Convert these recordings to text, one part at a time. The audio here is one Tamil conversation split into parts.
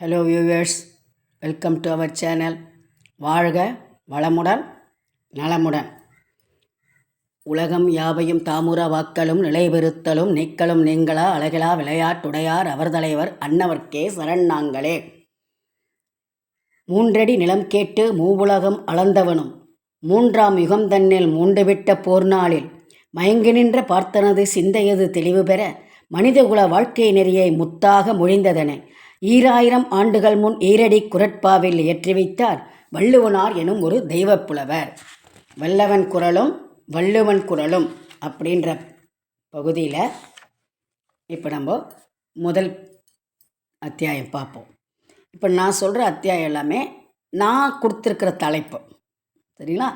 Hello viewers, welcome to our channel. வாழ்க வளமுடன் நலமுடன். உலகம் யாவையும் தாமுற வாக்களும் நிலைபெறுத்தலும் நீக்களும் நீங்களா அழகிலா விளையாட்டுடையார் அவர் தலைவர் அன்னவர்க்கே சரண் நாங்களே. மூன்றடி நிலம் கேட்டு மூவுலகம் அளந்தவனும் மூன்றாம் யுகம் தன்னில் மூண்டுவிட்ட போர்நாளில் மயங்கி நின்ற பார்த்தனது சிந்தையது தெளிவு பெற மனிதகுல வாழ்க்கை நெறியை முத்தாக மொழிந்ததன 2000 ஆண்டுகள் முன் ஈரடி குரட்பாவில் ஏற்றி வைத்தார் வள்ளுவனார் எனும் ஒரு தெய்வப்புலவர். வல்லவன் குரலும் வள்ளுவன் குரலும் அப்படின்ற பகுதியில் இப்போ நம்ம முதல் அத்தியாயம் பார்ப்போம். இப்போ நான் சொல்கிற அத்தியாயம் எல்லாமே நான் கொடுத்துருக்கிற தலைப்பு, சரிங்களா?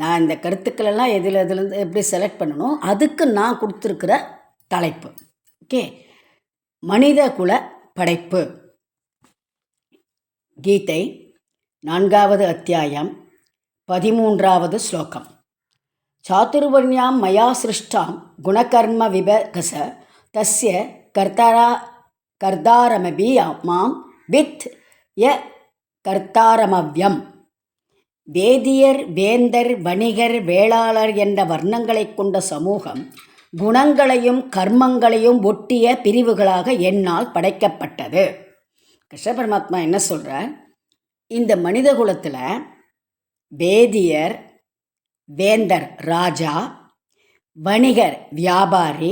நான் இந்த கருத்துக்களெல்லாம் எதுலேருந்து எப்படி செலக்ட் பண்ணணும், அதுக்கு நான் கொடுத்துருக்கிற தலைப்பு. ஓகே, மனித குல படைப்பு. கீதை 4வது அத்தியாயம் 13வது ஸ்லோகம். சாதுர்வர்ணியாம் மயா சிருஷ்டாம் குணகர்ம விபகச தஸ்ய கர்த்தாரமபி மாம் வித் ய கர்த்தாரமவ்யம். வேதியர், வேந்தர், வணிகர், வேளாளர் என்ற வர்ணங்களை கொண்ட சமூகம் குணங்களையும் கர்மங்களையும் ஒட்டிய பிரிவுகளாக என்னால் படைக்கப்பட்டது. கிருஷ்ண பரமாத்மா என்ன சொல்கிறார்? இந்த மனித குலத்தில் வேதியர், வேந்தர் ராஜா, வணிகர் வியாபாரி,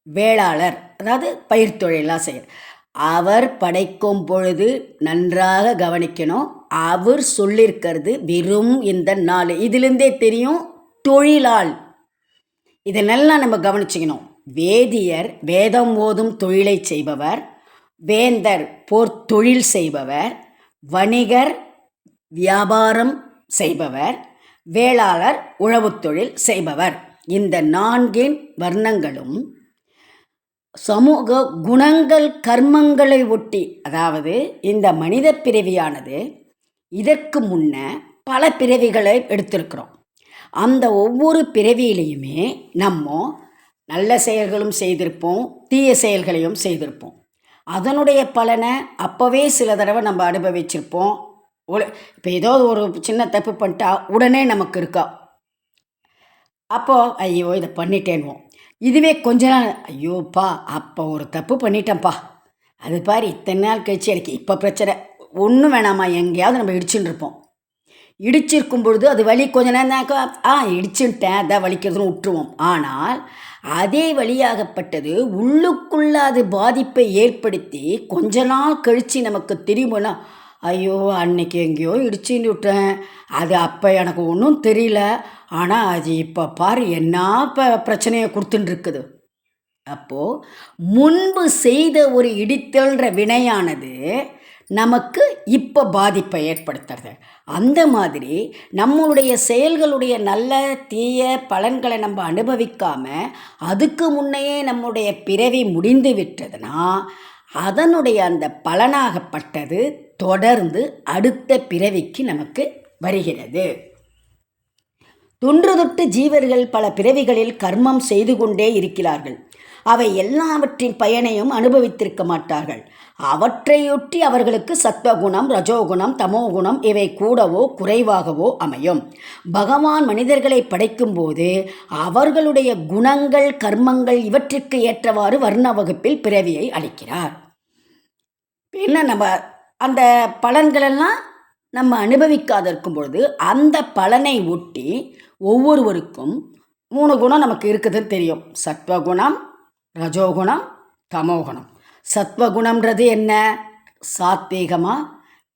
வேளாளர் அதாவது பயிர் தொழிலாக செய்யர், அவர் படைக்கும் பொழுது நன்றாக கவனிக்கணும். அவர் சொல்லியிருக்கிறது வெறும் இந்த 4, இதிலிருந்தே தெரியும் தொழிலாள். இதனெல்லாம் நம்ம கவனிச்சுக்கணும். வேதியர் வேதம் ஓதும் தொழிலை செய்பவர், வேந்தர் போர் தொழில் செய்பவர், வணிகர் வியாபாரம் செய்பவர், வேளாளர் உழவு தொழில் செய்பவர். இந்த 4 வர்ணங்களும் சமூக குணங்கள் கர்மங்களை ஒட்டி, அதாவது இந்த மனித பிறவியானது இதற்கு முன்ன பல பிறவிகளை எடுத்திருக்கிறோம். அந்த ஒவ்வொரு பிறவியிலையுமே நம்ம நல்ல செயல்களும் செய்திருப்போம், தீய செயல்களையும் செய்திருப்போம். அதனுடைய பலனை அப்போவே சில தடவை நம்ம அனுபவிச்சிருப்போம். இப்போ ஏதோ ஒரு சின்ன தப்பு பண்ணிட்டா உடனே நமக்கு இருக்கா, அப்போது ஐயோ இதை பண்ணிட்டேன்வோம். இதுவே கொஞ்ச நாள் ஐயோப்பா அப்போ ஒரு தப்பு பண்ணிட்டேன்ப்பா, அது பாரு இத்தனை நாள் கழிச்சு எனக்கு இப்போ பிரச்சனை, ஒன்றும் வேணாமா எங்கேயாவது நம்ம இடிச்சுன்னு இருப்போம். இடிச்சிருக்கும் பொழுது அது வலி கொஞ்ச நேரம் இடிச்சுட்டேன் அதான் வலிக்கிறதுன்னு விட்டுருவோம். ஆனால் அதே வழியாகப்பட்டது உள்ளுக்குள்ள அது பாதிப்பை ஏற்படுத்தி கொஞ்ச நாள் கழித்து நமக்கு தெரியுமோனா, ஐயோ அன்னைக்கு எங்கேயோ இடிச்சுன்னு விட்டேன், அது அப்போ எனக்கு ஒன்றும் தெரியல, ஆனால் அது இப்போ பாரு என்ன பிரச்சனையை கொடுத்துட்டு இருக்குது. அப்போது முன்பு செய்த ஒரு இடித்தல்ன்ற வினையானது நமக்கு இப்போ பாதிப்பை ஏற்படுத்துறது. அந்த மாதிரி நம்மளுடைய செயல்களுடைய நல்ல தீய பலன்களை நம்ம அனுபவிக்காமல் அதுக்கு முன்னையே நம்முடைய பிறவி முடிந்து விட்டதுன்னா அதனுடைய அந்த பலனாகப்பட்டது தொடர்ந்து அடுத்த பிறவிக்கு நமக்கு வருகிறது. தொன்று தொட்டு ஜீவர்கள் பல பிறவிகளில் கர்மம் செய்து கொண்டே இருக்கிறார்கள். அவை எல்லாவற்றின் பயனையும் அனுபவித்திருக்க மாட்டார்கள். அவற்றையொட்டி அவர்களுக்கு சத்வகுணம், ரஜோகுணம், தமோகுணம் இவை கூடவோ குறைவாகவோ அமையும். பகவான் மனிதர்களை படைக்கும்போது அவர்களுடைய குணங்கள் கர்மங்கள் இவற்றிற்கு ஏற்றவாறு வர்ண வகுப்பில் பிறவியை அளிக்கிறார். என்ன நம்ம அந்த பலன்களெல்லாம் நம்ம அனுபவிக்காத இருக்கும் பொழுது அந்த பலனை ஒட்டி ஒவ்வொருவருக்கும் 3 குணம் நமக்கு இருக்குதுன்னு தெரியும். சத்வகுணம், ரஜோகுணம், தமோகுணம். சத்வகுணம்ன்றது என்ன? சாத்வீகமாக,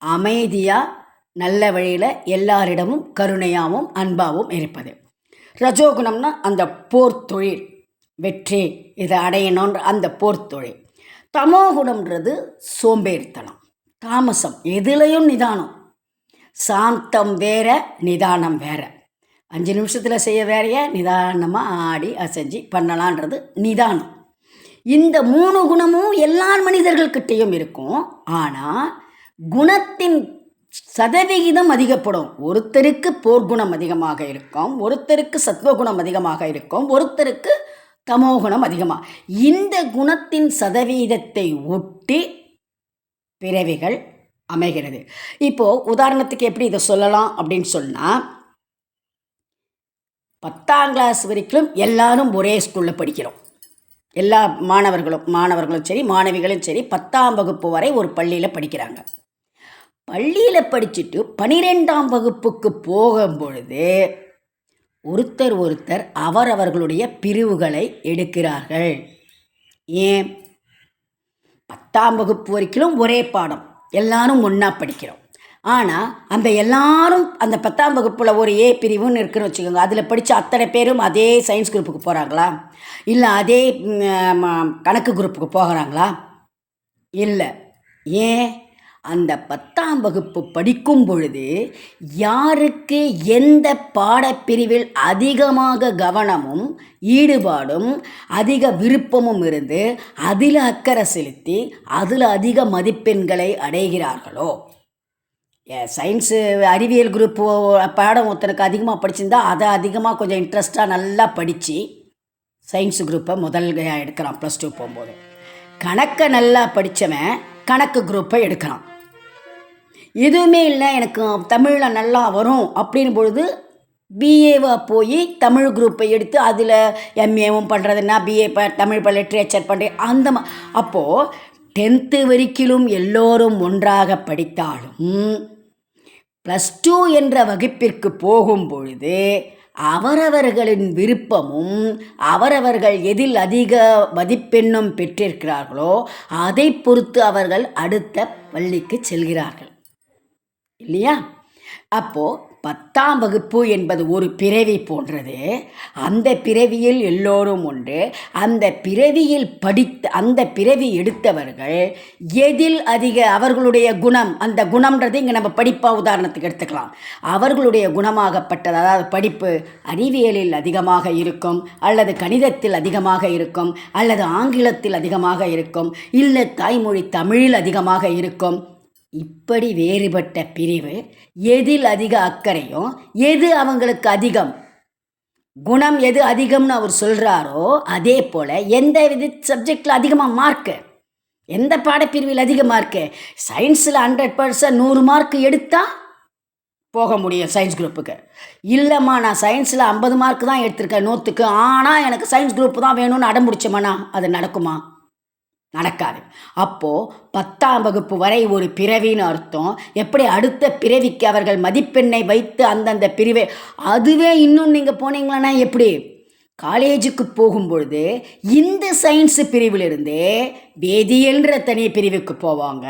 அமைதியாக, நல்ல வழியில் எல்லாரிடமும் கருணையாகவும் அன்பாகவும் இருப்பது. ரஜோகுணம்னா அந்த போர் தொழில், வெற்றி இதை அடையணுன்ற அந்த போர் தொழில். தமோகுணம்ன்றது சோம்பேறித்தனம், தாமசம், எதுலேயும் நிதானம். சாந்தம் வேற, நிதானம் வேற. 5 நிமிஷத்தில் செய்ய வேறைய நிதானமாக ஆடி அசைஞ்சு பண்ணலான்றது நிதானம். இந்த 3 குணமும் எல்லா மனிதர்கள்கிட்டையும் இருக்கும். ஆனால் குணத்தின் சதவிகிதம் அதிகப்படும். ஒருத்தருக்கு போர்க்குணம் அதிகமாக இருக்கும், ஒருத்தருக்கு சத்வகுணம் அதிகமாக இருக்கும், ஒருத்தருக்கு தமோகுணம் அதிகமாக. இந்த குணத்தின் சதவீதத்தை ஒட்டி பிறவிகள் அமைகிறது. இப்போது உதாரணத்துக்கு எப்படி இதை சொல்லலாம் அப்படின்னு சொன்னால், 10ஆம் கிளாஸ் வரைக்கும் எல்லாரும் ஒரே ஸ்கூலில் படிக்கிறோம். எல்லா மாணவர்களும் சரி மாணவிகளும் சரி 10ஆம் வகுப்பு வரை ஒரு பள்ளியில் படிக்கிறாங்க. பள்ளியில் படிச்சுட்டு 12ஆம் வகுப்புக்கு போகும் பொழுது ஒருத்தர் அவரவர்களுடைய பிரிவுகளை எடுக்கிறார்கள். ஏன்? 10ஆம் வகுப்பு வரைக்கும் ஒரே பாடம், எல்லாரும் ஒன்றா படிக்கிறோம். ஆனால் அந்த எல்லாரும் அந்த 10ஆம் வகுப்பில் ஒரு ஏ பிரிவுன்னு இருக்குன்னு வச்சுக்கோங்க, அதில் படித்த அத்தனை பேரும் அதே சயின்ஸ் குரூப்புக்கு போகிறாங்களா? இல்லை அதே கணக்கு குரூப்புக்கு போகிறாங்களா? இல்லை. ஏன்? அந்த 10ஆம் வகுப்பு படிக்கும் பொழுது யாருக்கு எந்த பாடப்பிரிவில் அதிகமாக கவனமும் ஈடுபாடும் அதிக விருப்பமும் இருந்து அதில் அக்கறை செலுத்தி அதில் அதிக மதிப்பெண்களை அடைகிறார்களோ, சயின்ஸு அறிவியல் குரூப்பு பாடம் ஒருத்தனுக்கு அதிகமாக படிச்சிருந்தா அதை அதிகமாக கொஞ்சம் இன்ட்ரெஸ்டாக நல்லா படித்து சயின்ஸு குரூப்பை முதல் எடுக்கிறான் +2 போகும்போது. கணக்கை நல்லா படித்தவன் கணக்கு குரூப்பை எடுக்கிறான். எதுவுமே இல்லை எனக்கு தமிழில் நல்லா வரும் அப்படின்னு பொழுது பிஏவாக போய் தமிழ் குரூப்பை எடுத்து அதில் எம்ஏவும் பண்ணுறதுன்னா பிஏ தமிழ் லிட்ரேச்சர் பண்ணுறேன் அந்த அப்போது 10th வரைக்கிலும் எல்லோரும் ஒன்றாக படித்தாலும் +2 என்ற வகுப்பிற்கு போகும் பொழுது அவரவர்களின் விருப்பமும் அவரவர்கள் எதில் அதிக மதிப்பெண்ணும் பெற்றிருக்கிறார்களோ அதை பொறுத்து அவர்கள் அடுத்த பள்ளிக்கு செல்கிறார்கள் இல்லையா? அப்போது 10ஆம் வகுப்பு என்பது ஒரு பிறவி போன்றது. அந்த பிறவியில் எல்லோரும் ஒன்று. அந்த பிறவியில் அந்த பிறவி எடுத்தவர்கள் எதில் அதிக அவர்களுடைய குணம், அந்த குணம்ன்றது இங்கே நம்ம படிப்பாக உதாரணத்துக்கு எடுத்துக்கலாம். அவர்களுடைய குணமாகப்பட்டது, அதாவது படிப்பு அறிவியலில் அதிகமாக இருக்கும், அல்லது கணிதத்தில் அதிகமாக இருக்கும், அல்லது ஆங்கிலத்தில் அதிகமாக இருக்கும், இல்லை தாய்மொழி தமிழில் அதிகமாக இருக்கும். இப்படி வேறுபட்ட பிரிவு எதில் அதிக அக்கறையும் எது அவங்களுக்கு அதிகம் குணம் எது அதிகம்னு அவர் சொல்கிறாரோ அதே போல் எந்த சப்ஜெக்டில் அதிகமாக மார்க்கு, எந்த பாடப்பிரிவில் அதிக மார்க்கு, சயின்ஸில் 100% 100 மார்க் எடுத்தால் போக முடியும் சயின்ஸ் குரூப்புக்கு. இல்லைம்மா நான் சயின்ஸில் 50 மார்க் தான் எடுத்திருக்கேன் 100க்கு, ஆனால் எனக்கு சயின்ஸ் குரூப்பு தான் வேணும்னு அடம்பிடிச்சோம்னா அது நடக்குமா? நடக்காது. அப்போது 10ஆம் வகுப்பு வரை ஒரு பிறவின்னு அர்த்தம். எப்படி அடுத்த பிறவிக்கு அவர்கள் மதிப்பெண்ணை வைத்து அந்தந்த பிரிவை, அதுவே இன்னும் நீங்கள் போனீங்களன்னா எப்படி காலேஜுக்கு போகும்பொழுது இந்த சயின்ஸு பிரிவிலிருந்தே வேதியியல்ன்ற தனி பிரிவுக்கு போவாங்க,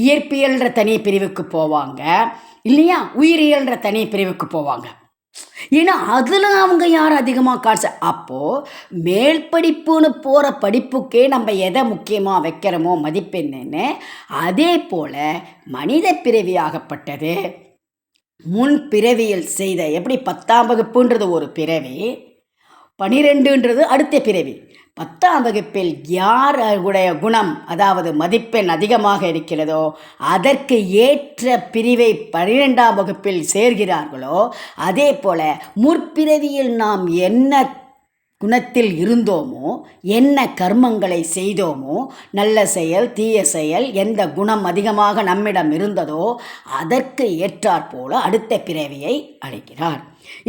இயற்பியல்ன்ற தனி பிரிவுக்கு போவாங்க இல்லையா, உயிரியல்ன்ற தனி பிரிவுக்கு போவாங்க. ஏன்னா அதில் அவங்க யார் அதிகமாக காசு. அப்போது மேல் படிப்புன்னு போகிற படிப்புக்கே நம்ம எதை முக்கியமாக வைக்கிறோமோ மதிப்பெண்ணுன்னு, அதே போல் மனித பிறவியாகப்பட்டது முன் பிறவியில் செய்த, எப்படி 10ஆம் வகுப்புன்றது ஒரு பிறவி, 12ன்றது அடுத்த பிறவி. 10ஆம் வகுப்பில் யார் அவருடைய குணம், அதாவது மதிப்பெண் அதிகமாக இருக்கிறதோ அதற்கு ஏற்ற பிரிவை 12ஆம் வகுப்பில் சேர்கிறார்களோ, அதே போல் முற்பிறவியில் நாம் என்ன குணத்தில் இருந்தோமோ, என்ன கர்மங்களை செய்தோமோ, நல்ல செயல் தீய செயல், எந்த குணம் அதிகமாக நம்மிடம் இருந்ததோ அதற்கு ஏற்றாற்போல அடுத்த பிறவியை அளிக்கிறார்.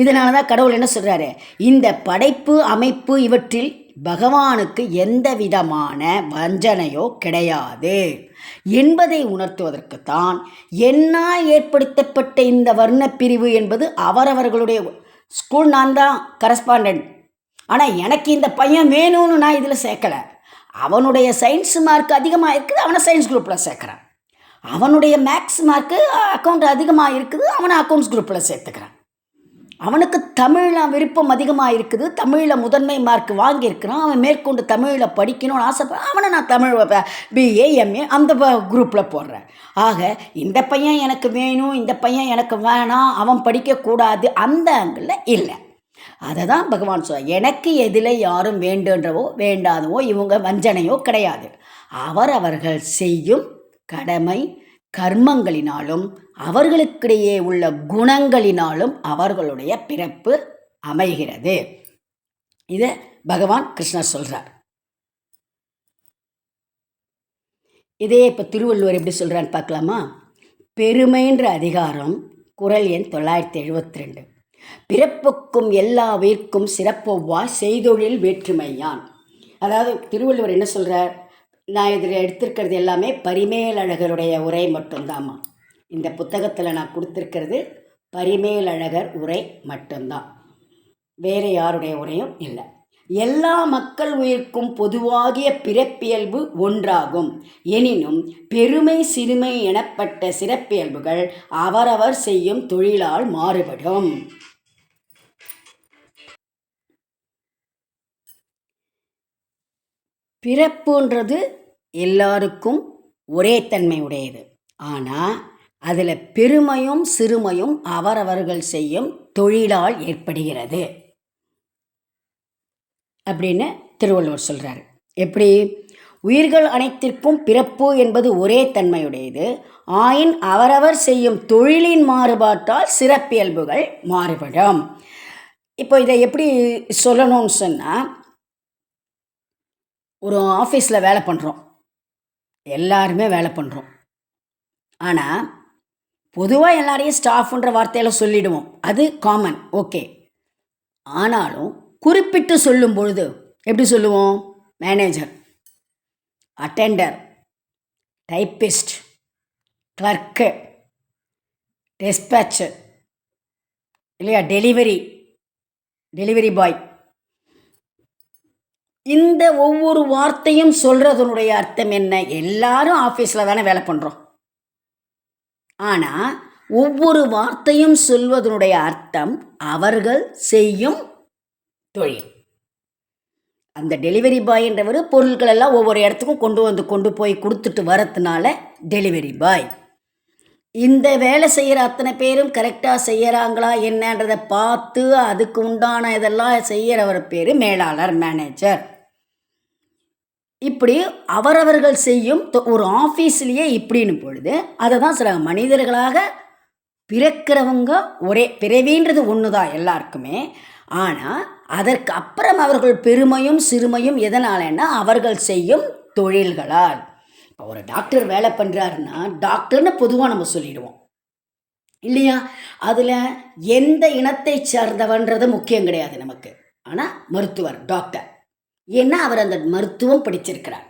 இதனால தான் கடவுள் என்ன சொல்கிறாரு, இந்த படைப்பு அமைப்பு இவற்றில் பகவானுக்கு எந்த விதமான வஞ்சனையோ கிடையாது என்பதை உணர்த்துவதற்குத்தான் என்னால் ஏற்படுத்தப்பட்ட இந்த வர்ணப்பிரிவு என்பது அவரவர்களுடைய ஸ்கூல். நான் தான் கரஸ்பாண்டன்ட், ஆனால் எனக்கு இந்த பையன் வேணும்னு நான் இதில் சேர்க்கலை. அவனுடைய சயின்ஸ் மார்க் அதிகமாக இருக்குது, அவனை சயின்ஸ் குரூப்பில் சேர்க்குறேன். அவனுடைய மேக்ஸ் மார்க்கு அக்கௌண்ட் அதிகமாக இருக்குது, அவனை அக்கௌண்ட்ஸ் குரூப்பில் சேர்த்துக்கிறேன். அவனுக்கு தமிழில் விருப்பம் அதிகமாக இருக்குது, தமிழில் முதன்மை மார்க் வாங்கியிருக்கிறான், அவன் மேற்கொண்டு தமிழில் படிக்கணும்னு ஆசைப்படுறான், அவனை நான் தமிழ் பிஏ எம்ஏ அந்த குரூப்பில் போடுறேன். ஆக இந்த பையன் எனக்கு வேணும், இந்த பையன் எனக்கு வேணாம், அவன் படிக்கக்கூடாது, அந்த ஆங்கிளில் இல்லை. அதை தான் பகவான் சொல்ல, எனக்கு எதில் யாரும் வேண்டுன்றவோ வேண்டாதவோ இவங்க வஞ்சனையோ கிடையாது. அவர்கள் செய்யும் கடமை கர்மங்களினாலும் அவர்களுக்கிடையே உள்ள குணங்களினாலும் அவர்களுடைய பிறப்பு அமைகிறது. இதை பகவான் கிருஷ்ணர் சொல்கிறார். இதே இப்போ திருவள்ளுவர் எப்படி சொல்கிறான்னு பார்க்கலாமா? பெருமைன்ற அதிகாரம் குறள் எண் 972. பிறப்புக்கும் எல்லா உயிர்க்கும் சிறப்பொவ்வா செய்தொழில் வேற்றுமையான். அதாவது திருவள்ளுவர் என்ன சொல்கிறார்? நான் இதில் எடுத்திருக்கிறது எல்லாமே பரிமேலழகருடைய உரை மட்டும்தாம்மா. இந்த புத்தகத்தில் நான் கொடுத்துருக்கிறது பரிமேலழகர் உரை மட்டும்தான், வேறு யாருடைய உரையும் இல்லை. எல்லா மக்கள் உயிர்க்கும் பொதுவாகிய பிறப்பியல்பு ஒன்றாகும். எனினும் பெருமை சிறுமை எனப்பட்ட சிறப்பியல்புகள் அவரவர் செய்யும் தொழிலால் மாறுபடும். பிறப்புன்றது எல்லாருக்கும் ஒரே தன்மை உடையது. ஆனால் அதில் பெருமையும் சிறுமையும் அவரவர்கள் செய்யும் தொழிலால் ஏற்படுகிறது அப்படின்னு திருவள்ளுவர் சொல்கிறார். எப்படி? உயிர்கள் அனைத்திற்கும் பிறப்பு என்பது ஒரே தன்மையுடையது. ஆயின் அவரவர் செய்யும் தொழிலின் மாறுபாட்டால் சிறப்பியல்புகள் மாறுபடும். இப்போ இதை எப்படி சொல்லணும்னு சொன்னால், ஒரு ஆஃபீஸில் வேலை பண்ணுறோம், எல்லாருமே வேலை பண்ணுறோம். ஆனால் பொதுவாக எல்லாரையும் ஸ்டாஃப்ன்ற வார்த்தையில் சொல்லிடுவோம், அது காமன், ஓகே. ஆனாலும் குறிப்பிட்டு சொல்லும் பொழுது எப்படி சொல்லுவோம்? மேனேஜர், அட்டெண்டர், டைப்பிஸ்ட், கிளர்க்கு, டிஸ்பேட்சு, இல்லையா, டெலிவரி பாய். இந்த ஒவ்வொரு வார்த்தையும் சொல்கிறதுனுடைய அர்த்தம் என்ன? எல்லாரும் ஆஃபீஸில் தானே வேலை பண்ணுறோம். ஆனால் ஒவ்வொரு வார்த்தையும் சொல்வதனுடைய அர்த்தம் அவர்கள் செய்யும் தொழில். அந்த டெலிவரி பாய் என்றவர் பொருட்கள் எல்லாம் ஒவ்வொரு இடத்துக்கும் கொண்டு போய் கொடுத்துட்டு வரதுனால டெலிவரி பாய். இந்த வேலை செய்கிற அத்தனை பேரும் கரெக்டாக செய்கிறாங்களா என்னன்றதை பார்த்து அதுக்கு உண்டான இதெல்லாம் செய்கிறவர் பேர் மேலாளர், மேனேஜர். இப்படி அவரவர்கள் செய்யும் ஒரு ஆஃபீஸ்லேயே இப்படின்னு பொழுது அதை தான் சில மனிதர்களாக பிறக்கிறவங்க ஒரே பிறவின்றது ஒன்று தான் எல்லாருக்குமே. ஆனால் அதற்கு அப்புறம் அவர்கள் பெருமையும் சிறுமையும் எதனாலன்னா அவர்கள் செய்யும் தொழில்களால். இப்போ ஒரு டாக்டர் வேலை பண்ணுறாருன்னா டாக்டர்னு பொதுவாக நம்ம சொல்லிடுவோம் இல்லையா? அதில் எந்த இனத்தை சார்ந்தவன்றது முக்கியம் கிடையாது நமக்கு. ஆனால் மருத்துவர், டாக்டர், ஏன்னா அவர் அந்த மருத்துவம் படிச்சிருக்கிறார்.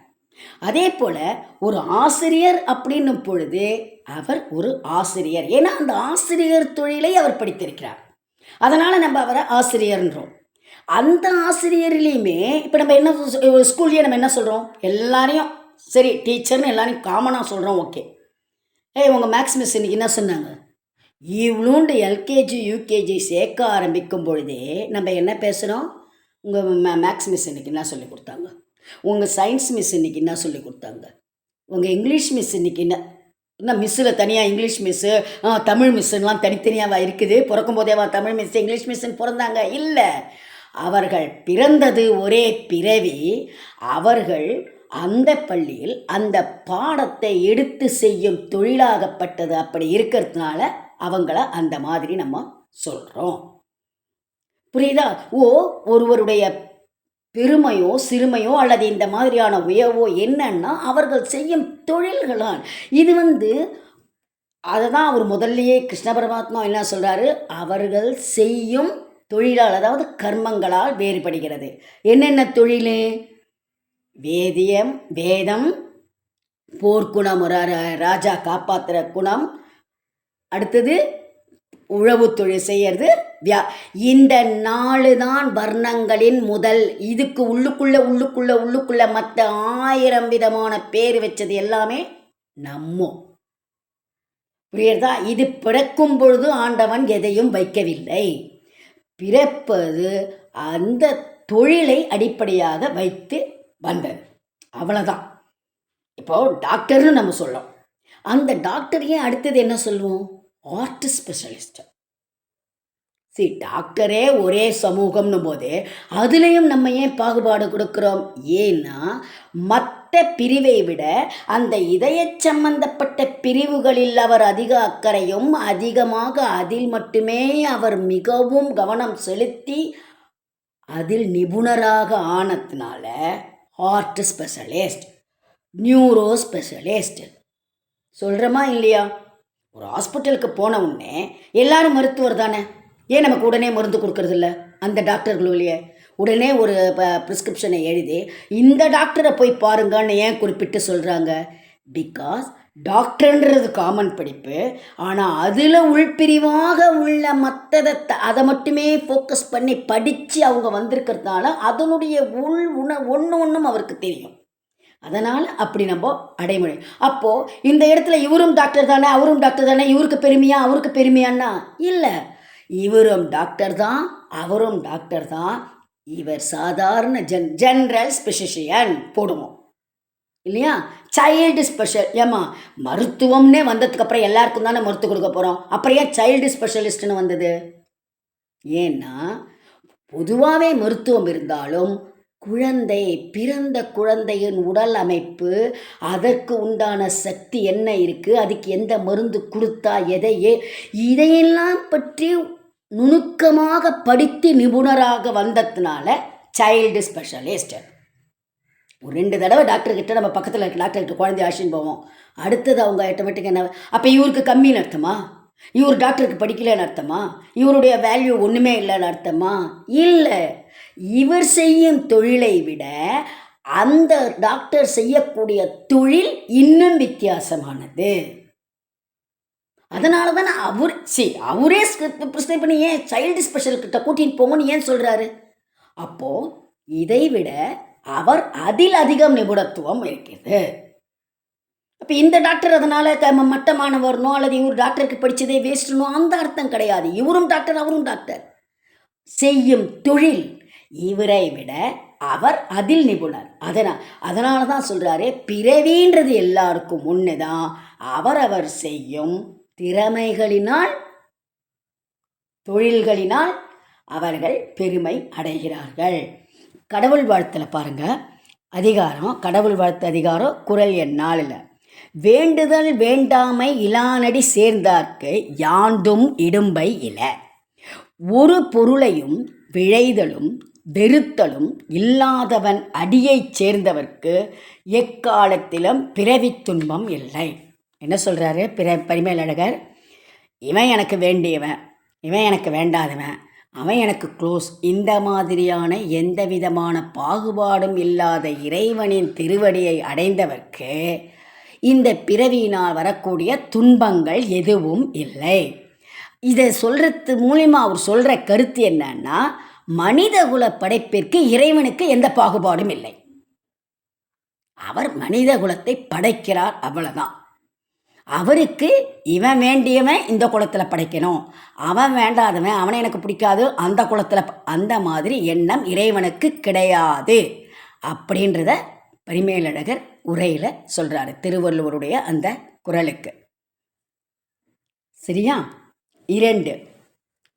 அதே போல் ஒரு ஆசிரியர் அப்படின்னும் பொழுது அவர் ஒரு ஆசிரியர், ஏன்னா அந்த ஆசிரியர் தொழிலை அவர் படித்திருக்கிறார். அதனால் நம்ம அவரை ஆசிரியர்ன்றோம். அந்த ஆசிரியர்லேயுமே இப்போ நம்ம என்ன ஸ்கூல்லேயே நம்ம என்ன சொல்கிறோம்? எல்லாரையும் சரி டீச்சர்னு எல்லாரையும் காமனாக சொல்கிறோம், ஓகே. உங்கள் மேக்ஸ் மிஸ் இன்றைக்கி என்ன சொன்னாங்க? இவ்வளோண்டு எல்கேஜி யூகேஜி சேர்க்க ஆரம்பிக்கும் பொழுதே நம்ம என்ன பேசுகிறோம்? உங்கள் மேக்ஸ் மிஸ் இன்றைக்கி என்ன சொல்லி கொடுத்தாங்க? உங்கள் சயின்ஸ் மிஸ் இன்றைக்கி என்ன சொல்லி கொடுத்தாங்க? உங்கள் இங்கிலீஷ் மிஸ் இன்றைக்கி என்ன மிஸ்ஸில் தனியாக இங்கிலீஷ் மிஸ்ஸு, தமிழ் மிஸ்ஸுலாம் தனித்தனியாக இருக்குது? பிறக்கும் போதேவா தமிழ் மிஸ் இங்கிலீஷ் மிஸ்ஸுன்னு பிறந்தாங்க? இல்லை, அவர்கள் பிறந்தது ஒரே பிறவி. அவர்கள் அந்த பள்ளியில் அந்த பாடத்தை எடுத்து செய்யும் தொழிலாகப்பட்டது. அப்படி இருக்கிறதுனால அவங்கள அந்த மாதிரி நம்ம சொல்கிறோம். புரியுதா? ஒருவருடைய பெருமையோ சிறுமையோ அல்லது இந்த மாதிரியான உயர்வோ என்னன்னா அவர்கள் செய்யும் தொழில்களால். இது அதை தான் அவர் முதல்லையே கிருஷ்ண பரமாத்மா என்ன சொல்கிறாரு? அவர்கள் செய்யும் தொழிலால், அதாவது கர்மங்களால் வேறுபடுகிறது. என்னென்ன தொழில்? வேதம், போர்க்குணம், ராஜா காப்பாற்றுற குணம், அடுத்தது உழவு தொழில் செய்யறது, இந்த 4 தான் வர்ணங்களின் முதல். இதுக்கு உள்ளுக்குள்ள மற்ற 1000 விதமான பேர் வச்சது எல்லாமே நம்ம. புரியுறதா? இது பிறக்கும் பொழுது ஆண்டவன் எதையும் வைக்கவில்லை. பிறப்பது அந்த தொழிலை அடிப்படையாக வைத்து வந்தது, அவ்வளோதான். இப்போ டாக்டர்னு நம்ம சொல்லலாம். அந்த டாக்டரையே அடுத்தது என்ன சொல்லுவோம்? Art specialist. டாக்டரே ஒரே சமூகம்னு போது அதுலேயும் நம்ம ஏன் பாகுபாடு கொடுக்குறோம்? ஏன்னா மற்ற பிரிவை விட அந்த இதய சம்பந்தப்பட்ட பிரிவுகளில் அவர் அதிக அக்கறையும் அதிகமாக அதில் மட்டுமே அவர் மிகவும் கவனம் செலுத்தி அதில் நிபுணராக ஆனதுனால ஆர்ட் ஸ்பெஷலிஸ்ட். Neuro specialist. சொல்கிறோமா இல்லையா? ஒரு ஹாஸ்பிட்டலுக்கு போன உடனே எல்லாரும் மருத்துவர் தானே, ஏன் நமக்கு உடனே மருந்து கொடுக்கறதில்ல? அந்த டாக்டர்களும் உடனே ஒரு ப்ரிஸ்கிரிப்ஷனை எழுதி இந்த டாக்டரை போய் பாருங்கன்னு ஏன் குறிப்பிட்டு சொல்கிறாங்க? பிகாஸ் டாக்டர்ன்றது காமன் படிப்பு, ஆனால் அதில் உள்பிரிவாக உள்ள மற்றதை அதை மட்டுமே ஃபோக்கஸ் பண்ணி படித்து அவங்க வந்திருக்கிறதுனால அதனுடைய ஒன்றும் அவருக்கு தெரியும். அதனால் அப்படி நம்ம அடைமொழி. அப்போது இந்த இடத்துல இவரும் டாக்டர் தானே அவரும் டாக்டர் தானே, இவருக்கு பெருமையா அவருக்கு பெருமையான்னா இல்லை. இவரும் டாக்டர் தான் அவரும் டாக்டர் தான். இவர் சாதாரண ஜென்ரல் ஸ்பெஷிஷியன் போடுவோம் இல்லையா? Child special. ஏமா மருத்துவம்னே வந்ததுக்கப்புறம் எல்லாருக்கும் தானே மருத்துவம் கொடுக்க போகிறோம், அப்புறம் ஏன் சைல்டு ஸ்பெஷலிஸ்ட்னு வந்தது? ஏன்னா பொதுவாகவே மருத்துவம் இருந்தாலும் பிறந்த குழந்தையின் உடல் அமைப்பு, அதற்கு உண்டான சக்தி என்ன இருக்குது, அதுக்கு எந்த மருந்து கொடுத்தா இதையெல்லாம் பற்றி நுணுக்கமாக படித்து நிபுணராக வந்ததுனால சைல்டு ஸ்பெஷலிஸ்ட். ஒரு 2 தடவை டாக்டர்கிட்ட நம்ம பக்கத்தில் இருக்க டாக்டர்கிட்ட குழந்தை ஆஷின்னு போவோம். அடுத்தது அவங்க ஆட்டோமேட்டிக் என்ன, அப்போ இவருக்கு கம்மின்னு அர்த்தமா? இவர் டாக்டருக்கு படிக்கலன்னு அர்த்தமா? இவருடைய வேல்யூ ஒன்றுமே இல்லைன்னு அர்த்தமா? இல்லை. இவர் செய்யும் தொழிலை விட அந்த டாக்டர் செய்யக்கூடிய தொழில் இன்னும் வித்தியாசமானது. அதனால தானே அவரே ப்ரிஸ்கிரைப் பண்ணி ஏன் சைல்டு ஸ்பெஷல்கிட்ட கூட்டின்னு போங்கன்னு ஏன் சொல்கிறாரு? அப்போது இதை விட அவர் அதில் அதிகம் நிபுணத்துவம் இருக்கிறது. அப்போ இந்த டாக்டர் அதனால் மட்டமானவர்னோ அல்லது இவர் டாக்டருக்கு படித்ததே வேஸ்ட்னோ அந்த அர்த்தம் கிடையாது. இவரும் டாக்டர் அவரும் டாக்டர். செய்யும் தொழில் இவரை விட அவர் அதில் நிபுணர். அதனால தான் சொல்கிறாரு, பிறவின்றது எல்லாருக்கும் ஒன்று தான். அவரவர் செய்யும் திறமைகளினால் தொழில்களினால் அவர்கள் பெருமை அடைகிறார்கள். கடவுள் வாழ்த்தில் பாருங்கள், கடவுள் வாழ்த்து அதிகாரம் குறள் எண் 4. வேண்டுதல் வேண்டாமை இலானடி சேர்ந்தார்க்கு யாண்டும் இடும்பை இல. ஒரு பொருளையும் விழைதலும் வெறுத்தலும் இல்லாதவன் அடியைச் சேர்ந்தவர்க்கு எக்காலத்திலும் பிறவி துன்பம் இல்லை. என்ன சொல்கிறாரு பரிமேலழகர்? இவன் எனக்கு வேண்டியவன், இவன் எனக்கு வேண்டாதவன், அவன் எனக்கு க்ளோஸ், இந்த மாதிரியான எந்த விதமான பாகுபாடும் இல்லாத இறைவனின் திருவடியை அடைந்தவர்க்கு இந்த பிறவியினால் வரக்கூடிய துன்பங்கள் எதுவும் இல்லை. இதை சொல்கிறது மூலிமா அவர் சொல்கிற கருத்து என்னன்னா, மனிதகுல படைப்பிற்கு இறைவனுக்கு எந்த பாகுபாடும் இல்லை. அவர் மனித குலத்தை படைக்கிறார், அவ்வளோதான். அவருக்கு இவன் வேண்டியவன் இந்த குலத்தில் படைக்கணும், அவன் வேண்டாதவன் அவனை எனக்கு பிடிக்காது அந்த குலத்தில், அந்த மாதிரி எண்ணம் இறைவனுக்கு கிடையாது அப்படின்றத பரிமேலழகர் உரையில் சொல்கிறாரு, திருவள்ளுவருடைய அந்த குறளுக்கு. சரியா? 2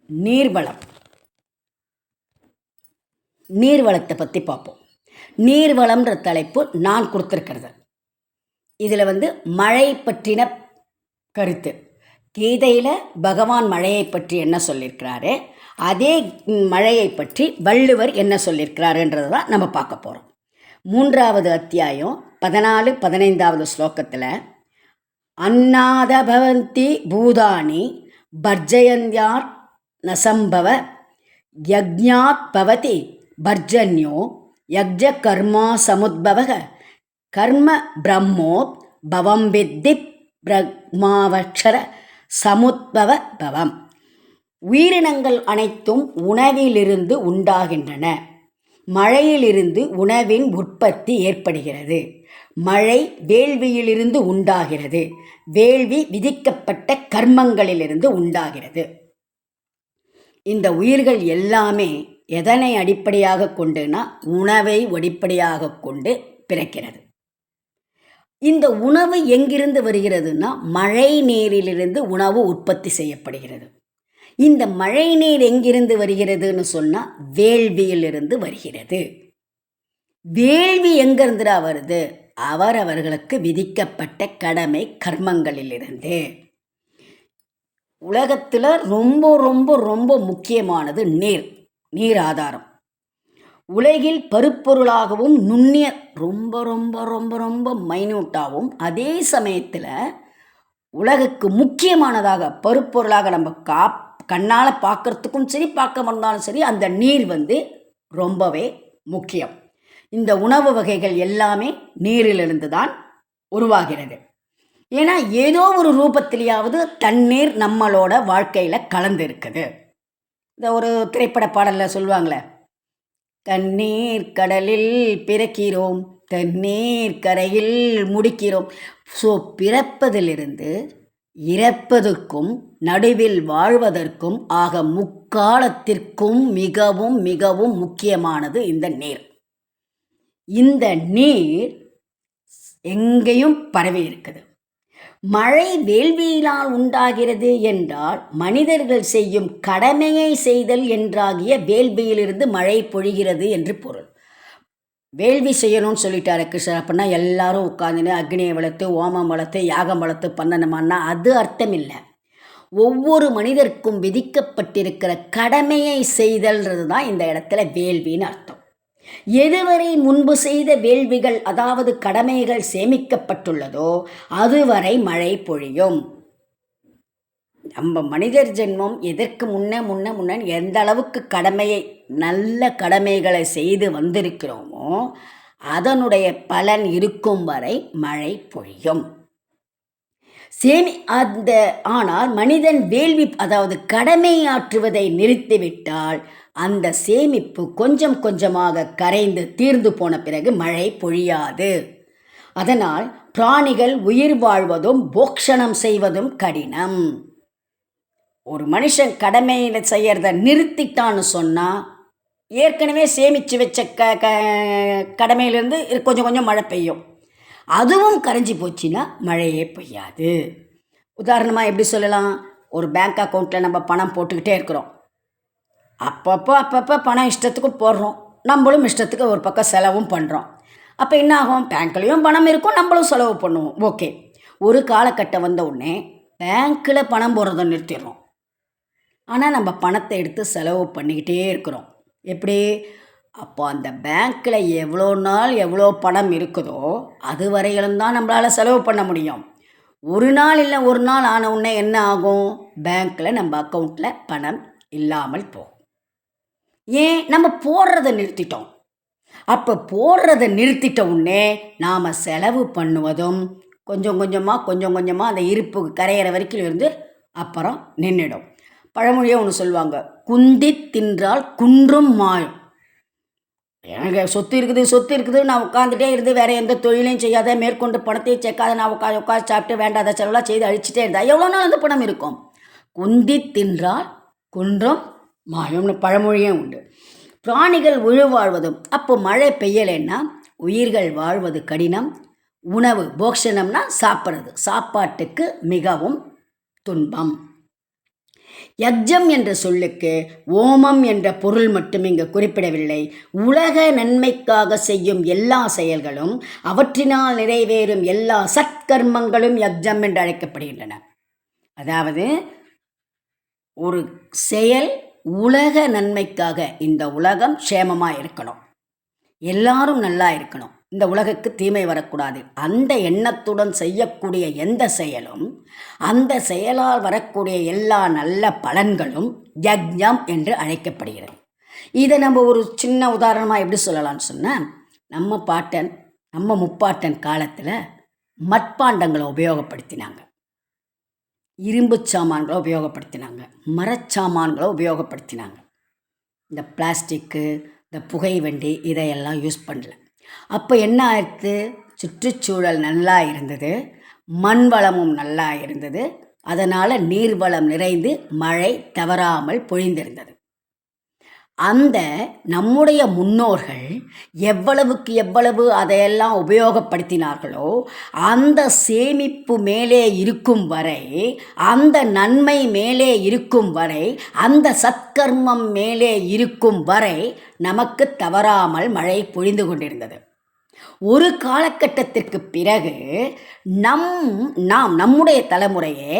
நீர்வளம். நீர்வளத்தை பற்றி பார்ப்போம். நீர்வளம்ன்ற தலைப்பு நான் கொடுத்துருக்கிறது. இதில் மழை பற்றின கருத்து. கீதையில் பகவான் மழையை பற்றி என்ன சொல்லியிருக்கிறாரு, அதே மழையை பற்றி வள்ளுவர் என்ன சொல்லியிருக்கிறாருன்றது தான் நம்ம பார்க்க போகிறோம். 3வது அத்தியாயம் 14-15 ஸ்லோகத்தில் அன்னாத பவந்தி பூதானி பர்ஜயந்யார் நசம்பவ யக்ஞாத் பவதி பர்ஜன்யோ யக்ஞ கர்மா சமுத்பவக கர்ம பிரம்மோத் பவம் வித்தி பிரம்மாவக்ஷர சமுத்பவ பவம். உயிரினங்கள் அனைத்தும் உணவிலிருந்து உண்டாகின்றன. மழையிலிருந்து உணவின் உற்பத்தி ஏற்படுகிறது. மழை வேள்வியிலிருந்து உண்டாகிறது. வேள்வி விதிக்கப்பட்ட கர்மங்களிலிருந்து உண்டாகிறது. இந்த உயிர்கள் எல்லாமே எதனை அடிப்படையாக கொண்டுனா உணவை அடிப்படையாக கொண்டு பிறக்கிறது. இந்த உணவு எங்கிருந்து வருகிறதுனா மழை நீரிலிருந்து உணவு உற்பத்தி செய்யப்படுகிறது. இந்த மழை நீர் எங்கிருந்து வருகிறதுன்னு சொன்னால் வேள்வியிலிருந்து வருகிறது. வேள்வி எங்கிருந்துடா வருது? அவர்களுக்கு விதிக்கப்பட்ட கடமை கர்மங்களிலிருந்து. உலகத்தில் ரொம்ப ரொம்ப ரொம்ப முக்கியமானது நீர் ஆதாரம். உலகில் பருப்பொருளாகவும் நுண்ணிய ரொம்ப ரொம்ப ரொம்ப ரொம்ப மைன்யூட்டாகவும் அதே சமயத்தில் உலகுக்கு முக்கியமானதாக பருப்பொருளாக நம்ம கண்ணால் பார்க்குறதுக்கும் சரி பார்க்க வந்தாலும் சரி அந்த நீர் ரொம்பவே முக்கியம். இந்த உணவு வகைகள் எல்லாமே நீரிலிருந்து தான் உருவாகிறது. ஏன்னா ஏதோ ஒரு ரூபத்திலேயாவது தண்ணீர் நம்மளோட வாழ்க்கையில் கலந்து இருக்குது. இந்த ஒரு திரைப்பட பாடலில் சொல்லுவாங்களே, தண்ணீர் கடலில் பிறக்கிறோம், தண்ணீர் கரையில் முடிக்கிறோம். ஸோ பிறப்பதிலிருந்து இறப்பதற்கும் நடுவில் வாழ்வதற்கும் ஆக முக்காலத்திற்கும் மிகவும் மிகவும் முக்கியமானது இந்த நீர். இந்த நீர் எங்கேயும் பரவி இருக்குது. மழை வேள்வியினால் உண்டாகிறது என்றால் மனிதர்கள் செய்யும் கடமையை செய்தல் என்றாகிய வேள்வியிலிருந்து மழை பொழிகிறது என்று பொருள். வேள்வி செய்யணும்னு சொல்லிட்டாரு கிருஷ்ணர். அப்படின்னா எல்லாரும் உட்காந்துன்னு அக்னியை வளர்த்து ஓமம் வளர்த்து யாகம் வளர்த்து பண்ணணுமான்னா அது அர்த்தம் இல்லை. ஒவ்வொரு மனிதருக்கும் விதிக்கப்பட்டிருக்கிற கடமையை செய்தல்ன்றது தான் இந்த இடத்துல வேள்வின்னு அர்த்தம். எதுவரை முன்பு செய்த வேள்விகள் அதாவது கடமைகள் சேமிக்கப்பட்டுள்ளதோ அதுவரை மழை பொழியும். நம்ம மனிதர் ஜென்மம் எதற்கு முன்ன எந்த அளவுக்கு நல்ல கடமைகளை செய்து வந்திருக்கிறோமோ அதனுடைய பலன் இருக்கும் வரை மழை பொழியும். ஆனால் மனிதன் வேள்வி அதாவது கடமை ஆற்றுவதை நிறுத்திவிட்டால் அந்த சேமிப்பு கொஞ்சம் கொஞ்சமாக கரைந்து தீர்ந்து போன பிறகு மழை பொழியாது. அதனால் பிராணிகள் உயிர் வாழ்வதும் போக்ஷணம் செய்வதும் கடினம். ஒரு மனுஷன் கடமையில் செய்யறத நிறுத்திட்டான்னு சொன்னால் ஏற்கனவே சேமித்து வச்ச கடமையிலேருந்து கொஞ்சம் கொஞ்சம் மழை பெய்யும். அதுவும் கரைஞ்சி போச்சுன்னா மழையே பெய்யாது. உதாரணமாக எப்படி சொல்லலாம், ஒரு பேங்க் அக்கௌண்ட்டில் நம்ம பணம் போட்டுக்கிட்டே இருக்கிறோம். அப்பப்போ பணம் இஷ்டத்துக்கு போடுறோம், நம்மளும் இஷ்டத்துக்கு ஒரு பக்கம் செலவும் பண்ணுறோம். அப்போ என்ன ஆகும், பேங்க்லேயும் பணம் இருக்கும், நம்மளும் செலவு பண்ணுவோம். ஓகே, ஒரு காலகட்டம் வந்த உடனே பேங்க்கில் பணம் போடுறதை நிறுத்திடுறோம். ஆனால் நம்ம பணத்தை எடுத்து செலவு பண்ணிக்கிட்டே இருக்கிறோம். எப்படி? அப்போ அந்த பேங்க்கில் எவ்வளோ நாள் எவ்வளோ பணம் இருக்குதோ அது வரையிலும் தான் நம்மளால் செலவு பண்ண முடியும். ஒரு நாள் இல்லை ஒரு நாள் ஆன உடனே என்ன ஆகும், பேங்க்கில் நம்ம அக்கௌண்ட்டில் பணம் இல்லாமல் போகும். ஏன்? நம்ம போடுறதை நிறுத்திட்டோம். அப்போ போடுறதை நிறுத்திட்ட உடனே நாம் செலவு பண்ணுவதும் கொஞ்சம் கொஞ்சமாக அந்த இருப்பு கரையிற வரைக்கும் இருந்து அப்புறம் நின்றுடும். பழமொழியாக ஒன்று சொல்லுவாங்க, குந்தி தின்றால் குன்றும் மாயும். எனக்கு சொத்து இருக்குது நான் உட்காந்துட்டே இருந்து வேறு எந்த தொழிலையும் செய்யாத, மேற்கொண்டு பணத்தையும் சேர்க்காத, நான் உட்காந்து சாப்பிட்டு வேண்டாத செலவெல்லாம் செய்து அழிச்சிட்டே இருந்தால் எவ்வளோ நாள் அந்த பணம் இருக்கும்? குந்தி தின்றால் குன்றும் மாயம்னு பழமொழியே உண்டு. பிராணிகள் உயிர் வாழ்வதும், அப்போ மழை பெய்யலைன்னா உயிர்கள் வாழ்வது கடினம். உணவு போக்ஷணம்னா சாப்பிட்றது, சாப்பாட்டுக்கு மிகவும் துன்பம். யஜ்ஜம் என்ற சொல்லுக்கு ஓமம் என்ற பொருள் மட்டும் இங்கு குறிப்பிடவில்லை. உலக நன்மைக்காக செய்யும் எல்லா செயல்களும் அவற்றினால் நிறைவேறும் எல்லா சத்கர்மங்களும் யஜ்ஜம் என்று அழைக்கப்படுகின்றன. அதாவது ஒரு செயல் உலக நன்மைக்காக, இந்த உலகம் க்ஷேமமாக இருக்கணும், எல்லாரும் நல்லா இருக்கணும், இந்த உலகுக்கு தீமை வரக்கூடாது, அந்த எண்ணத்துடன் செய்யக்கூடிய எந்த செயலும் அந்த செயலால் வரக்கூடிய எல்லா நல்ல பலன்களும் யஜ்ஞம் என்று அழைக்கப்படுகிறது. இதை நம்ம ஒரு சின்ன உதாரணமாக எப்படி சொல்லலாம்னு சொன்னால், நம்ம முப்பாட்டன் காலத்தில் மட்பாண்டங்களை உபயோகப்படுத்தினாங்க, இரும்பு சாமான்களை உபயோகப்படுத்தினாங்க, மரச்சாமான்களை உபயோகப்படுத்தினாங்க. இந்த பிளாஸ்டிக்கு, இந்த புகை வண்டி இதையெல்லாம் யூஸ் பண்ணல. அப்போ என்ன ஆயிடுத்து, சுற்றுச்சூழல் நல்லா இருந்தது, மண் வளமும் நல்லா இருந்தது, அதனால் நீர்வளம் நிறைந்து மழை தவறாமல் பொழிந்திருந்தது. அந்த நம்முடைய முன்னோர்கள் எவ்வளவு அதையெல்லாம் உபயோகப்படுத்தினார்களோ அந்த சேமிப்பு மேலே இருக்கும் வரை, அந்த நன்மை மேலே இருக்கும் வரை, அந்த சத்கர்மம் மேலே இருக்கும் வரை நமக்கு தவறாமல் மழை பொழிந்து கொண்டிருந்தது. ஒரு காலகட்டத்திற்கு பிறகு நம்முடைய தலைமுறையே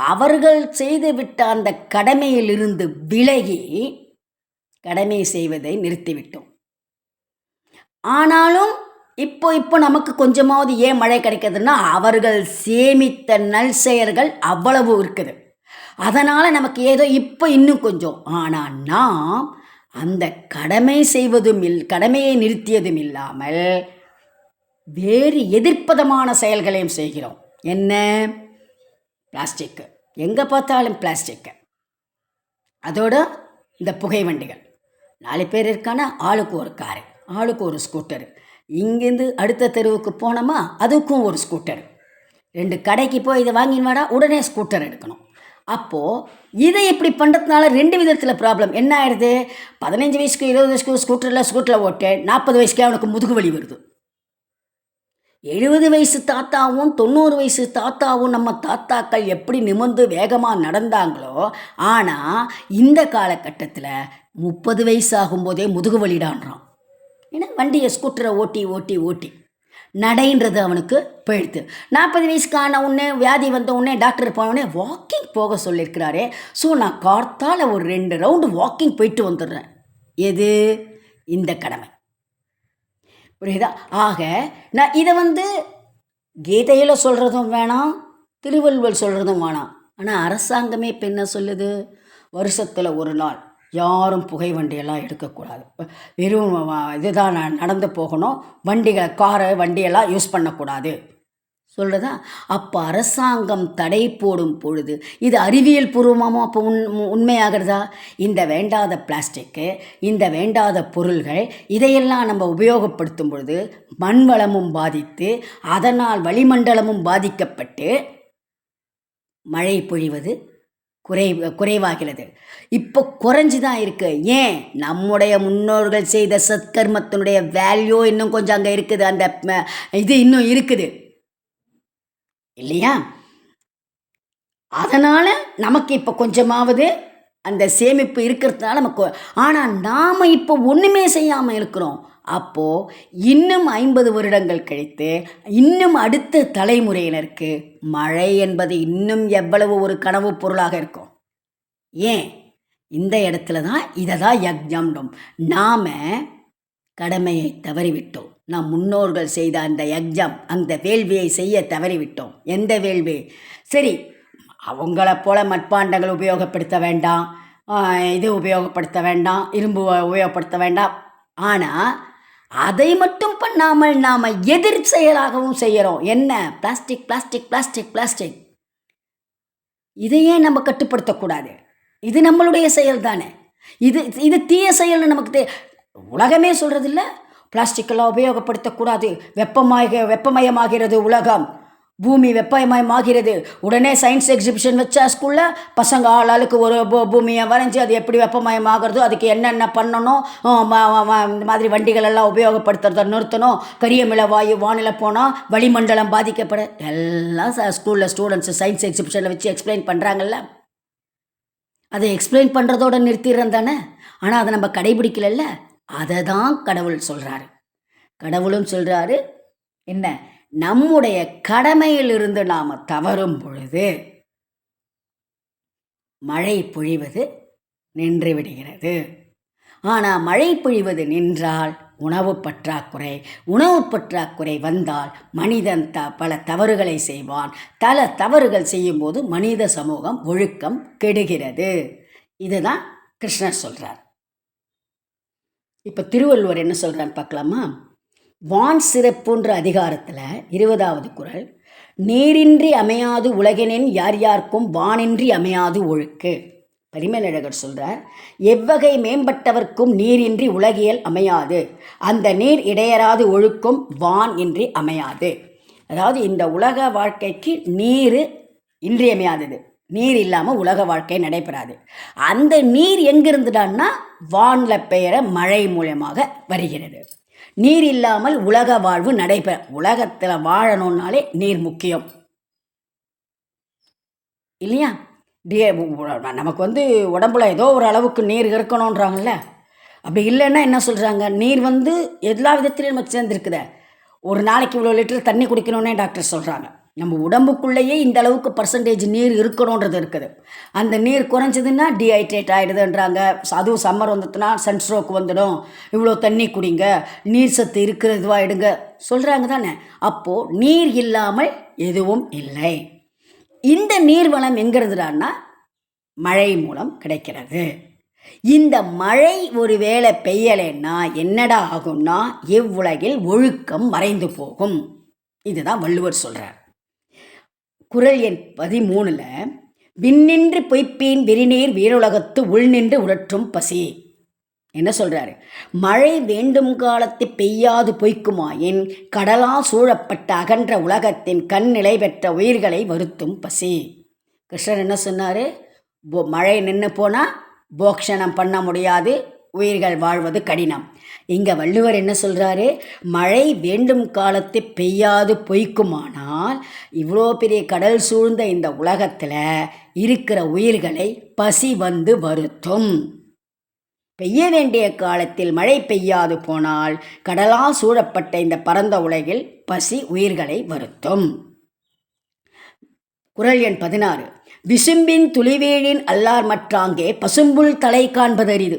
அவர்கள் செய்துவிட்ட அந்த கடமையிலிருந்து விலகி கடமை செய்வதை நிறுத்திவிட்டோம். ஆனாலும் இப்போ இப்போ நமக்கு கொஞ்சமாவது ஏன் மழை கிடைக்குதுன்னா அவர்கள் சேமித்த நல் செயல்கள் அவ்வளவு இருக்குது. அதனால் நமக்கு ஏதோ இப்போ இன்னும் கொஞ்சம். ஆனால் நாம் அந்த கடமையை நிறுத்தியதும் இல்லாமல் வேறு எதிர்ப்பதமான செயல்களையும் செய்கிறோம். என்ன? பிளாஸ்டிக்கு, எங்கே பார்த்தாலும் பிளாஸ்டிக்கு. அதோட இந்த புகை வண்டிகள், 4 பேர் இருக்கானா ஆளுக்கு ஒரு காரு, ஆளுக்கு ஒரு ஸ்கூட்டரு. இங்கேருந்து அடுத்த தெருவுக்கு போனோமா அதுக்கும் ஒரு ஸ்கூட்டரு. 2 கடைக்கு போய் இதை வாங்கின்னு வாடா, உடனே ஸ்கூட்டர் எடுக்கணும். அப்போது இதை இப்படி பண்ணுறதுனால 2 விதத்தில் ப்ராப்ளம் என்ன ஆயிடுது? 15 வயசுக்கு 20 வயசுக்கு ஸ்கூட்டரில் ஓட்டு 40 வயசுக்கே அவனுக்கு முதுகு வலி வருது. 70 வயசு தாத்தாவும் 90 வயசு தாத்தாவும் நம்ம தாத்தாக்கள் எப்படி நிமிர்ந்து வேகமாக நடந்தாங்களோ, ஆனால் இந்த காலகட்டத்தில் 30 வயசு ஆகும்போதே முதுகு வலிடான்றான். ஏன்னா வண்டியை ஸ்கூட்டரை ஓட்டி ஓட்டி ஓட்டி நடைன்றது அவனுக்கு போயிடுது. 40 வயசுக்கு ஆன உடனே வியாதி வந்த உடனே டாக்டர் போனவுடனே வாக்கிங் போக சொல்லியிருக்கிறாரே. ஸோ நான் கார்த்தால் ஒரு 2 ரவுண்டு வாக்கிங் போயிட்டு வந்துடுறேன். எது? இந்த கடமை. புரியுதா? ஆக நான் இதை கீதையில் சொல்கிறதும் வேணாம், திருவள்ளுவர் சொல்கிறதும் வேணாம். ஆனால் அரசாங்கமே இப்போ என்ன சொல்லுது? வருஷத்தில் ஒரு நாள் யாரும் புகை வண்டியெல்லாம் எடுக்கக்கூடாது, வெறும் இதுதான் நடந்து போகணும், காரை வண்டியெல்லாம் யூஸ் பண்ணக்கூடாது சொல்கிறதா? அப்போ அரசாங்கம் தடை போடும் பொழுது இது அறிவியல் பூர்வமாகவும் அப்போ உண்மையாகிறதா? இந்த வேண்டாத பிளாஸ்டிக்கு, இந்த வேண்டாத பொருள்கள் இதையெல்லாம் நம்ம உபயோகப்படுத்தும் பொழுது மண் வளமும் பாதித்து அதனால் வளிமண்டலமும் பாதிக்கப்பட்டு மழை பொழிவது குறைவாகிறது. இப்போ குறைஞ்சி தான் இருக்குது. ஏன்? நம்முடைய முன்னோர்கள் செய்த சத்கர்மத்தினுடைய வேல்யூ இன்னும் கொஞ்சம் அங்கே இருக்குது, அந்த இது இன்னும் இருக்குது இல்லையா? அதனால் நமக்கு இப்போ கொஞ்சமாவது அந்த சேமிப்பு இருக்கிறதுனால நமக்கு. ஆனால் நாம் இப்போ ஒன்றுமே செய்யாமல் இருக்கிறோம். அப்போது இன்னும் 50 வருடங்கள் கழித்து இன்னும் அடுத்த தலைமுறையினருக்கு மழை என்பது இன்னும் எவ்வளவு ஒரு கனவு பொருளாக இருக்கும். ஏன்? இந்த இடத்துல தான் இதை தான் யக்ஞம். நாம் கடமையை தவறிவிட்டோம். நம் முன்னோர்கள் செய்த அந்த யக்ஞம், அந்த வேள்வியை செய்ய தவறிவிட்டோம். எந்த வேள்வி? சரி, அவங்கள போல் மட்பாண்டங்கள் உபயோகப்படுத்த வேண்டாம், இது உபயோகப்படுத்த வேண்டாம், இரும்பு உபயோகப்படுத்த வேண்டாம். ஆனால் அதை மட்டும் பண்ணாமல் நாம் எதிர் செயலாகவும் செய்கிறோம். என்ன? Plastic plastic plastic plastic. இதையே நம்ம கட்டுப்படுத்தக்கூடாது. இது நம்மளுடைய செயல் தானே. இது தீய செயல்னு நமக்கு உலகமே சொல்கிறதில்ல. பிளாஸ்டிக்கெல்லாம் உபயோகப்படுத்தக்கூடாது, வெப்பமயமாகிறது உலகம், பூமி வெப்பமயமாகிறது. உடனே சயின்ஸ் எக்ஸிபிஷன் வச்சா ஸ்கூலில் பசங்க ஆளுக்கு ஒரு பூமியை வரைஞ்சி அது எப்படி வெப்பமயமாகிறதோ அதுக்கு என்னென்ன பண்ணணும், இந்த மாதிரி வண்டிகள் எல்லாம் உபயோகப்படுத்துறதை நிறுத்தணும், கரியமில வாயு வானிலை போனால் வளிமண்டலம் பாதிக்கப்பட எல்லாம் ஸ்கூலில் ஸ்டூடெண்ட்ஸு சயின்ஸ் எக்ஸிபிஷனில் வச்சு எக்ஸ்பிளைன் பண்ணுறாங்கல்ல. அதை எக்ஸ்பிளைன் பண்ணுறதோட நிறுத்திடுறேன் தானே. ஆனால் அதை நம்ம கடைபிடிக்கல. அதை தான் கடவுள் சொல்கிறாரு. கடவுளும் சொல்கிறாரு என்ன? நம்முடைய கடமையிலிருந்து நாம் தவறும் பொழுது மழை பொழிவது நின்று விடுகிறது. ஆனால் மழை பொழிவது நின்றால் உணவு பற்றாக்குறை வந்தால் மனிதன் பல தவறுகளை செய்வான். தவறுகள் செய்யும்போது மனித சமூகம் ஒழுக்கம் கெடுகிறது. இதுதான் கிருஷ்ணர் சொல்கிறார். இப்போ திருவள்ளுவர் என்ன சொல்கிறான்னு பார்க்கலாமா? வான் சிறப்புன்ற அதிகாரத்தில் 20வது குறள், நீரின்றி அமையாது உலகினின் யார் யாருக்கும் வானின்றி அமையாது ஒழுக்கு. பரிமேலழகர் சொல்கிறார், எவ்வகை மேம்பட்டவர்க்கும் நீரின்றி உலகியல் அமையாது, அந்த நீர் இடையராது ஒழுக்கும் வான் இன்றி அமையாது. அதாவது இந்த உலக வாழ்க்கைக்கு நீர் இன்றியமையாதது. நீர் இல்லாமல் உலக வாழ்க்கை நடைபெறாது. அந்த நீர் எங்கிருந்துடான்னா வானில் பெயர மழை மூலமாக வருகிறது. நீர் இல்லாமல் உலக வாழ்வு நடைபெற, உலகத்தில் வாழணும்னாலே நீர் முக்கியம் இல்லையா? நமக்கு உடம்புல ஏதோ ஒரு அளவுக்கு நீர் இருக்கணுன்றாங்கல்ல. அப்படி இல்லைன்னா என்ன சொல்கிறாங்க? நீர் எல்லா விதத்துலையும் நமக்கு சேர்ந்துருக்குத. ஒரு நாளைக்கு இவ்வளோ லிட்டர் தண்ணி குடிக்கணுன்னே டாக்டர் சொல்கிறாங்க. நம்ம உடம்புக்குள்ளேயே இந்த அளவுக்கு பர்சன்டேஜ் நீர் இருக்கணுன்றது இருக்குது. அந்த நீர் குறைஞ்சதுன்னா டீஹைட்ரேட் ஆகிடுதுன்றாங்க. அதுவும் சம்மர் வந்துட்டுனா சன்ஸ்ட்ரோக் வந்துடும், இவ்வளோ தண்ணி குடிங்க, நீர் சத்து இருக்கிறதுவாகிடுங்க சொல்கிறாங்க தானே. அப்போது நீர் இல்லாமல் எதுவும் இல்லை. இந்த நீர்வளம் எங்கிறதுடான்னா மழை மூலம் கிடைக்கிறது. இந்த மழை ஒரு வேளை பெய்யலைன்னா என்னடா ஆகும்னா இவ்வுலகில் ஒழுக்கம் மறைந்து போகும். இதுதான் வள்ளுவர் சொல்கிறார். குறள் எண் 13ல் விண்ணின்று பொய்ப்பேன் விரிநீர் வீருலகத்து உள்நின்று உடற்றும் பசி என்ன சொல்கிறாரு? மழை வேண்டும் காலத்து பெய்யாது பொய்க்குமாயின் கடலால் சூழப்பட்ட அகன்ற உலகத்தின் கண் நிலை பெற்ற உயிர்களை வருத்தும் பசி. கிருஷ்ணர் என்ன சொன்னார்? மழை நின்று போனால் போக்ஷணம் பண்ண முடியாது, உயிர்கள் வாழ்வது கடினம். இங்கே வள்ளுவர் என்ன சொல்கிறாரு? மழை வேண்டும் காலத்து பெய்யாது பொய்க்குமானால் இவ்வளோ பெரிய கடல் சூழ்ந்த இந்த உலகத்தில் இருக்கிற உயிர்களை பசி வந்து வருத்தும். பெய்ய வேண்டிய காலத்தில் மழை பெய்யாது போனால் கடலால் சூழப்பட்ட இந்த பரந்த உலகில் பசி உயிர்களை வருத்தும். குறள் எண் 16 விசும்பின் துளிவீழின் அல்லார் மற்றாங்கே பசும்புல் தலை காண்பது அரிது.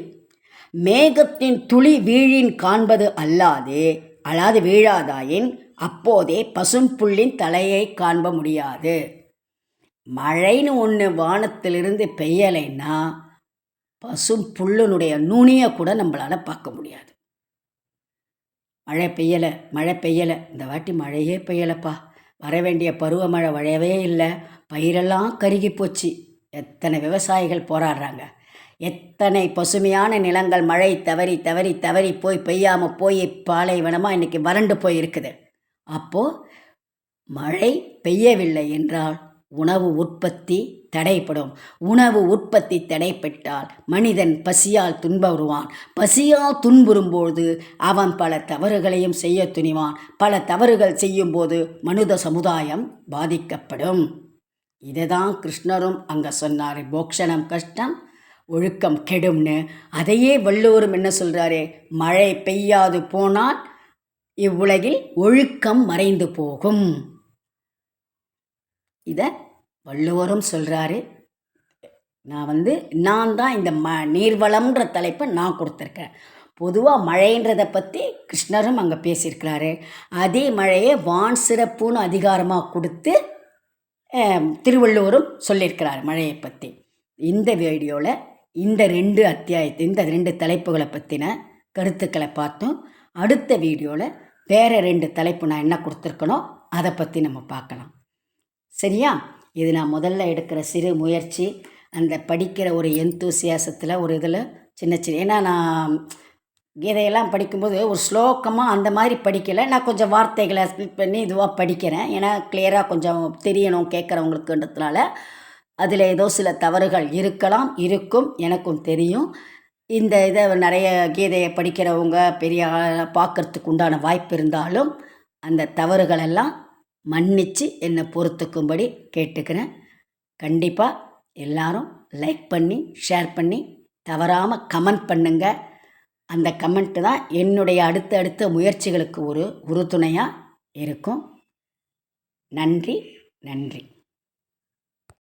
மேகத்தின் துளி வீழின் காண்பது அல்லாது வீழாதாயின் அப்போதே பசும்புல்லின் தலையை காண்ப முடியாது. மழைன்னு ஒன்று வானத்திலிருந்து பெய்யலைன்னா பசும்புல்லுனுடைய நுனியை கூட நம்மளால் பார்க்க முடியாது. மழை பெய்யலை, இந்த வாட்டி மழையே பெய்யலைப்பா, வர வேண்டிய பருவமழை வரவே இல்லை, பயிரெல்லாம் கருகி போச்சு. எத்தனை விவசாயிகள் போராடுறாங்க, எத்தனை பசுமையான நிலங்கள் மழை தவறி தவறி தவறி போய் பெய்யாமல் போய் பாலைவனமாக இன்றைக்கி வறண்டு போயிருக்குது. அப்போது மழை பெய்யவில்லை என்றால் உணவு உற்பத்தி தடைப்படும். உணவு உற்பத்தி தடைப்பட்டால் மனிதன் பசியால் துன்புறுவான். பசியால் துன்புறும்போது அவன் பல தவறுகளையும் செய்ய துணிவான். பல தவறுகள் செய்யும்போது மனித சமுதாயம் பாதிக்கப்படும். இதை தான் கிருஷ்ணரும் அங்கே சொன்னார், போக்ஷணம் கஷ்டம் ஒழுக்கம் கெடும்னு. அதையே வள்ளுவரும் என்ன சொல்கிறாரு? மழை பெய்யாது போனால் இவ்வுலகில் ஒழுக்கம் மறைந்து போகும். இதை வள்ளுவரும் சொல்கிறாரு. நான் தான் இந்த நீர்வளம்ன்ற தலைப்பை நான் கொடுத்துருக்கேன். பொதுவாக மழைன்றதை பற்றி கிருஷ்ணரும் அங்கே பேசியிருக்கிறாரு. அதே மழையை வான் சிறப்புன்னு அதிகாரமாக கொடுத்து திருவள்ளுவரும் சொல்லியிருக்கிறார் மழையை பற்றி. இந்த வீடியோவில் இந்த 2 தலைப்புகளை பற்றின கருத்துக்களை பார்த்தோம். அடுத்த வீடியோவில் வேறு 2 தலைப்பு நான் என்ன கொடுத்துருக்கனோ அதை பற்றி நம்ம பார்க்கலாம். சரியா? இது நான் முதல்ல எடுக்கிற சிறு முயற்சி. அந்த படிக்கிற ஒரு எந்தூசியாசத்தில் ஒரு இதில் சின்ன ஏன்னா நான் கீதையெல்லாம் படிக்கும்போது ஒரு ஸ்லோகமாக அந்த மாதிரி படிக்கலை. நான் கொஞ்சம் வார்த்தைகளை ஸ்பிளிட் பண்ணி இதுவாக படிக்கிறேன். ஏன்னா கிளியராக கொஞ்சம் தெரியணும் கேட்குறவங்களுக்குன்றதுனால. அதில் ஏதோ சில தவறுகள் இருக்கலாம், இருக்கும், எனக்கும் தெரியும். இந்த இதை நிறைய கீதையை படிக்கிறவங்க பெரிய பார்க்குறதுக்கு உண்டான வாய்ப்பு இருந்தாலும் அந்த தவறுகளெல்லாம் மன்னித்து என்னை பொறுத்துக்கும்படி கேட்டுக்கிறேன். கண்டிப்பாக எல்லாரும் லைக் பண்ணி ஷேர் பண்ணி தவறாமல் கமெண்ட் பண்ணுங்கள். அந்த கமெண்ட்டு தான் என்னுடைய அடுத்த முயற்சிகளுக்கு ஒரு உறுதுணையாக இருக்கும். நன்றி.